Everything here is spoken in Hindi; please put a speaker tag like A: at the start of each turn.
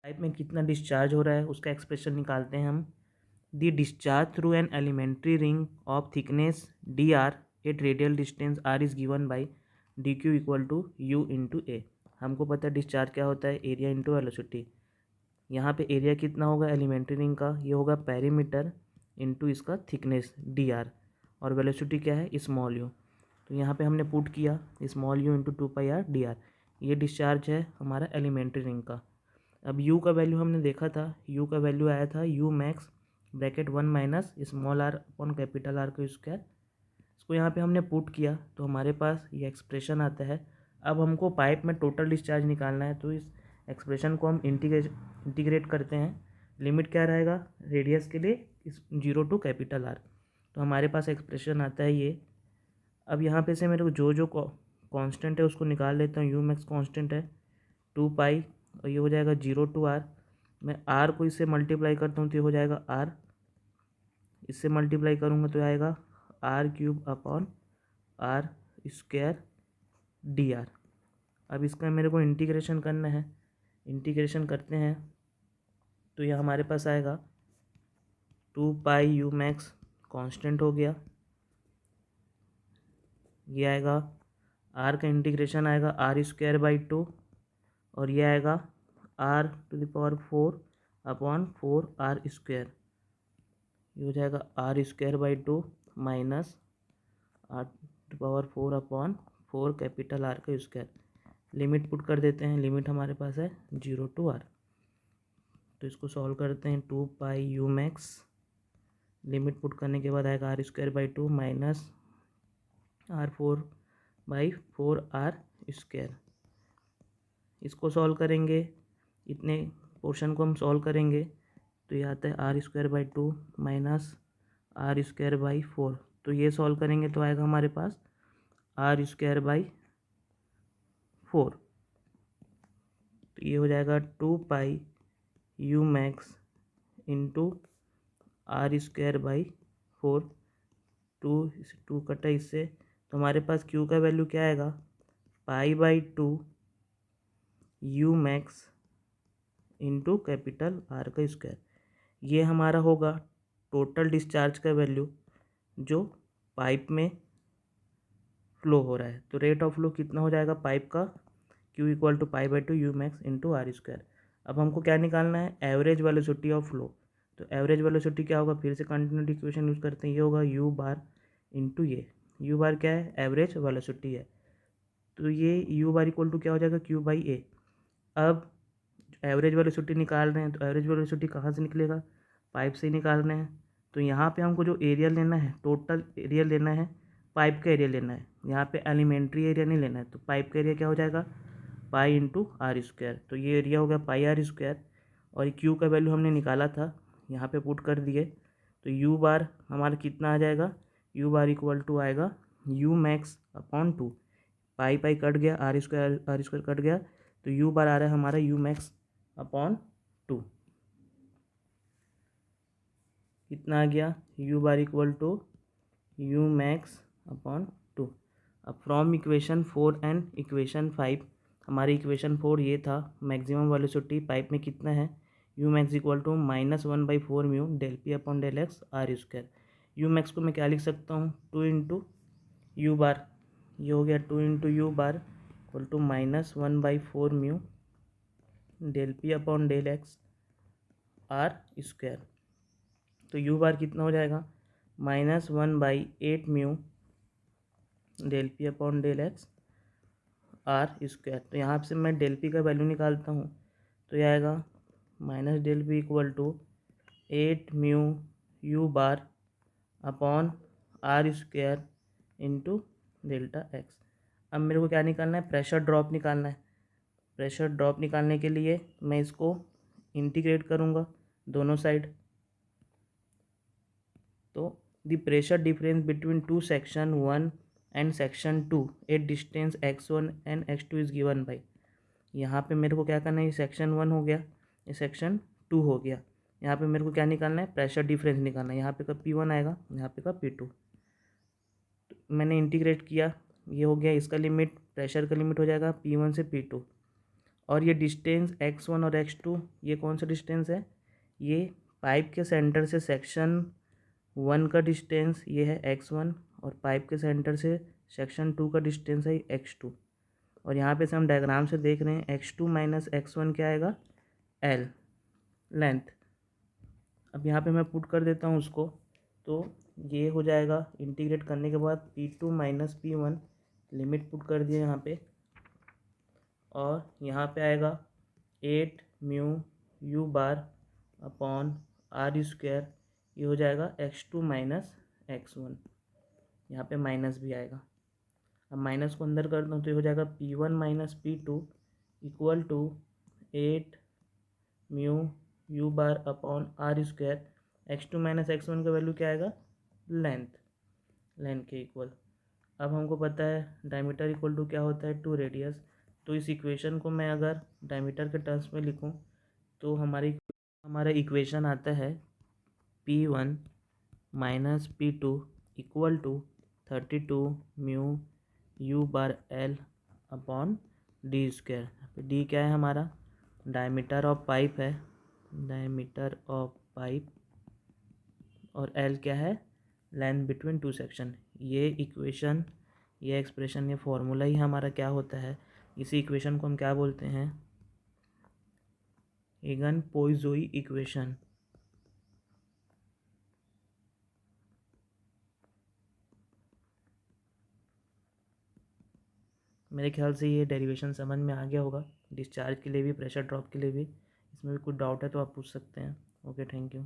A: पाइप में कितना डिस्चार्ज हो रहा है उसका एक्सप्रेशन निकालते हैं हम। The discharge through an elementary ring of thickness D R at radial distance R is given by D Q equal to U into A. हमको पता है डिस्चार्ज क्या होता है, एरिया इंटू वेलोसिटी। यहाँ पे एरिया कितना होगा एलिमेंट्री रिंग का, ये होगा पेरीमीटर इंटू इसका थिकनेस डी आर, और वेलोसिटी क्या है स्मॉल यू। तो यहाँ पे हमने पुट किया small you into 2 pi R D R. ये डिस्चार्ज है हमारा एलिमेंट्री रिंग का। अब u का वैल्यू हमने देखा था, u का वैल्यू आया था u max bracket 1 minus small R upon capital R का स्क्वायर। इसको यहाँ पे हमने पुट किया तो हमारे पास ये एक्सप्रेशन आता है। अब हमको पाइप में टोटल डिस्चार्ज निकालना है, तो इस एक्सप्रेशन को हम इंटीग्रेट करते हैं। लिमिट क्या रहेगा रेडियस के लिए, 0 टू कैपिटल आर। तो हमारे पास एक्सप्रेशन आता है ये। अब यहाँ पे से मेरे को जो जो कांस्टेंट है उसको निकाल लेता हूँ। यू मैक्स कांस्टेंट है 2 पाई, और ये हो जाएगा 0 टू आर। मैं आर को इससे मल्टीप्लाई करता हूँ तो ये हो जाएगा आर, इससे मल्टीप्लाई करूँगा तो आएगा R cube upon R square D R. अब इसका मेरे को इंटीग्रेशन करना है, इंटीग्रेशन करते हैं तो ये हमारे पास आएगा 2 पाई यू मैक्स कांस्टेंट हो गया, ये आएगा आर का इंटीग्रेशन आएगा आर स्क्वायर बाई 2, और ये आएगा R to the power 4 upon 4 R square. ये हो जाएगा R square by 2 minus R to power 4 upon 4 capital R का स्क्वायर। लिमिट पुट कर देते हैं, लिमिट हमारे पास है 0 टू आर। तो इसको सॉल्व करते हैं 2 pi U max, limit put करने के बाद आएगा R square by 2 minus r4/4 square. इसको सॉल्व करेंगे, इतने पोर्शन को हम सॉल्व करेंगे तो ये आता है R square by 2 minus R square by 4। तो ये सॉल्व करेंगे तो आएगा हमारे पास आर स्क्वायर बाई 4। तो ये हो जाएगा 2 pi U max into R square by 4। 2 कटा इससे, तो हमारे पास क्यू का वैल्यू क्या आएगा पाई/2 U max into capital R का स्क्वायर। ये हमारा होगा टोटल डिस्चार्ज का वैल्यू जो पाइप में फ्लो हो रहा है। तो रेट ऑफ फ्लो कितना हो जाएगा पाइप का, Q इक्वल टू पाई/2 U max into R square. अब हमको क्या निकालना है एवरेज वेलोसिटी ऑफ फ्लो। तो एवरेज वेलोसिटी क्या होगा, फिर से कंटिन्यूटी इक्वेशन यूज़ करते हैं, ये होगा यू बार इंटू ये। यू बार क्या है एवरेज वेलोसिटी है, तो ये यू बार इक्वल टू क्या हो जाएगा क्यू बाई ए। अब एवरेज वेलोसिटी निकाल रहे हैं तो एवरेज वेलोसिटी कहाँ से निकलेगा, पाइप से ही निकाल रहे हैं। तो यहाँ पे हमको जो एरिया लेना है टोटल एरिया लेना है, पाइप का एरिया लेना है, यहाँ पे एलिमेंट्री एरिया नहीं लेना है। तो पाइप का एरिया क्या हो जाएगा पाई इंटू आर स्क्वायर। तो ये एरिया हो गया पाई आर स्क्वायर, और क्यू का वैल्यू हमने निकाला था यहाँ पे पुट कर दिए। तो यू बार हमारा कितना आ जाएगा, यू बार इक्वल टू आएगा you max upon 2। Pi pi cut गया, आर स्क्वायर कट गया, तो यू बार आ रहा है हमारा यू मैक्स अपॉन 2। कितना आ गया U bar equal to U max upon 2। अब फ्रॉम इक्वेशन 4 एंड इक्वेशन 5, हमारी इक्वेशन 4 ये था मैक्सिमम वेलोसिटी पाइप में कितना है, U max equal to -1/4 mu del P upon del X R square. U max को मैं क्या लिख सकता हूँ 2 इंटू यू बार, ये हो गया 2 into U bar equal to -1/4 mu del P upon del X R square. तो यू बार कितना हो जाएगा -1/8 mu del P upon del X R square. तो यहाँ से मैं डेल पी का वैल्यू निकालता हूँ तो यह आएगा minus del P equal to 8 mu U bar upon R square into delta X. अब मेरे को क्या निकालना है प्रेशर ड्रॉप निकालना है। प्रेशर ड्रॉप निकालने के लिए मैं इसको इंटीग्रेट करूँगा दोनों साइड। तो the pressure difference between two section 1 and section 2 at distance x1 and x2 is given by. यहाँ पे मेरे को क्या करना है, ये सेक्शन 1 हो गया, ये सेक्शन 2 हो गया। यहाँ पे मेरे को क्या निकालना है प्रेशर डिफरेंस निकालना है। यहाँ पे का P1 आएगा, यहाँ पे का P2। तो मैंने इंटीग्रेट किया, ये हो गया इसका लिमिट, प्रेशर का लिमिट हो जाएगा P1 से P2, और ये डिस्टेंस x1 और x2 ये कौन सा डिस्टेंस है, ये पाइप के सेंटर से सेक्शन 1 का डिस्टेंस ये है x1 और पाइप के सेंटर से सेक्शन 2 का डिस्टेंस है x2। और यहाँ पे से हम डायग्राम से देख रहे हैं x2 माइनस x1 क्या आएगा, l लेंथ। अब यहाँ पे मैं पुट कर देता हूँ उसको, तो ये हो जाएगा इंटीग्रेट करने के बाद P2 minus P1 limit put कर दिया यहाँ पे, और यहाँ पे आएगा 8 mu U bar upon R square, ये हो जाएगा x2 माइनस x1, यहाँ पे माइनस भी आएगा। अब माइनस को अंदर कर दूँ तो ये हो जाएगा P1 minus P2 equal to 8 mu U bar upon R square, x2 minus x1 का वैल्यू क्या आएगा, लेंथ के इक्वल। अब हमको पता है डायमीटर इक्वल टू क्या होता है, 2 रेडियस। तो इस इक्वेशन को मैं अगर डायमीटर के टर्म्स में लिखूं तो हमारा इक्वेशन आता है P1 minus P2 equal to 32 mu U bar L upon D square. D क्या है हमारा, डायमीटर ऑफ पाइप है, डायमीटर ऑफ पाइप, और एल क्या है, लेंथ बिटवीन टू सेक्शन। ये इक्वेशन, ये एक्सप्रेशन, ये फॉर्मूला ही हमारा क्या होता है, इसी इक्वेशन को हम क्या बोलते हैं, ईगन पोइज़ोई इक्वेशन। मेरे ख्याल से ये डेरिवेशन समझ में आ गया होगा, डिस्चार्ज के लिए भी, प्रेशर ड्रॉप के लिए भी। इसमें भी कुछ डाउट है तो आप पूछ सकते हैं। Okay, thank you.